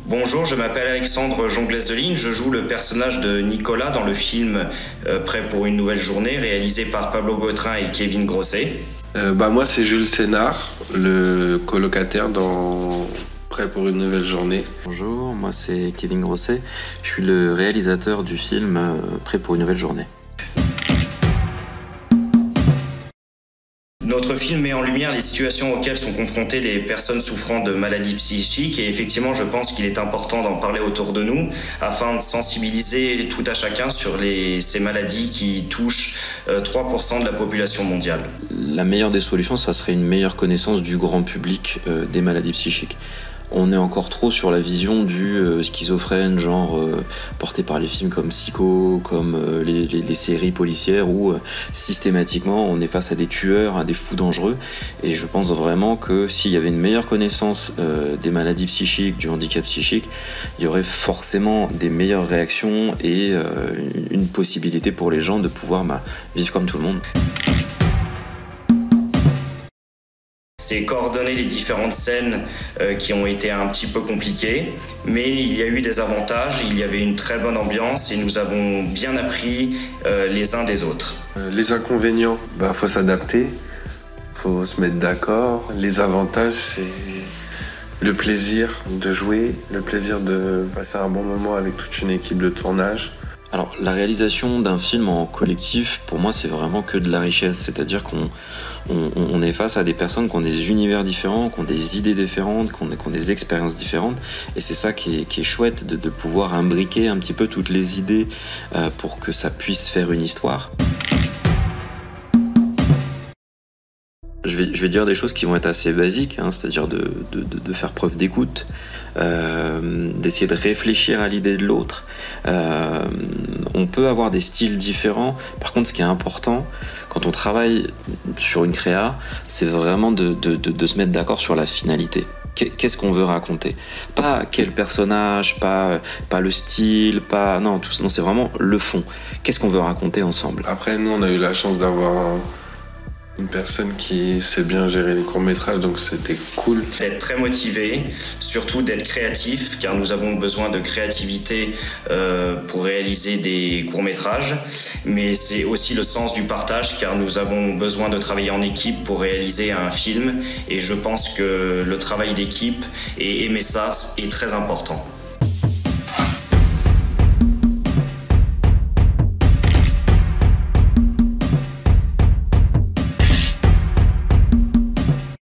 Bonjour, je m'appelle Alexandre Jonglès-Deligne, je joue le personnage de Nicolas dans le film Prêt pour une nouvelle journée, réalisé par Pablo Gautrin et Kevin Grosset. Moi c'est Jules Sénard, le colocataire dans Prêt pour une nouvelle journée. Bonjour, moi c'est Kevin Grosset, je suis le réalisateur du film Prêt pour une nouvelle journée. Notre film met en lumière les situations auxquelles sont confrontées les personnes souffrant de maladies psychiques et effectivement je pense qu'il est important d'en parler autour de nous afin de sensibiliser tout à chacun sur ces maladies qui touchent 3% de la population mondiale. La meilleure des solutions, ça serait une meilleure connaissance du grand public des maladies psychiques. On est encore trop sur la vision du schizophrène, genre porté par les films comme Psycho, comme les séries policières où systématiquement on est face à des tueurs, à des fous dangereux. Et je pense vraiment que s'il y avait une meilleure connaissance des maladies psychiques, du handicap psychique, il y aurait forcément des meilleures réactions et une possibilité pour les gens de pouvoir vivre comme tout le monde. C'est coordonner les différentes scènes qui ont été un petit peu compliquées, mais il y a eu des avantages, il y avait une très bonne ambiance et nous avons bien appris les uns des autres. Les inconvénients, faut s'adapter, faut se mettre d'accord. Les avantages, c'est le plaisir de jouer, le plaisir de passer un bon moment avec toute une équipe de tournage. Alors, la réalisation d'un film en collectif, pour moi, c'est vraiment que de la richesse. C'est-à-dire qu'on est face à des personnes qui ont des univers différents, qui ont des idées différentes, qui ont des expériences différentes. Et c'est ça qui est chouette, de pouvoir imbriquer un petit peu toutes les idées pour que ça puisse faire une histoire. Je vais dire des choses qui vont être assez basiques, c'est-à-dire de faire preuve d'écoute, d'essayer de réfléchir à l'idée de l'autre. On peut avoir des styles différents. Par contre, ce qui est important, quand on travaille sur une créa, c'est vraiment de se mettre d'accord sur la finalité. Qu'est-ce qu'on veut raconter? Pas quel personnage, pas le style, non, c'est vraiment le fond. Qu'est-ce qu'on veut raconter ensemble? Après, nous, on a eu la chance d'avoir une personne qui sait bien gérer les courts-métrages, donc c'était cool. D'être très motivé, surtout d'être créatif, car nous avons besoin de créativité pour réaliser des courts-métrages. Mais c'est aussi le sens du partage, car nous avons besoin de travailler en équipe pour réaliser un film. Et je pense que le travail d'équipe et aimer ça est très important.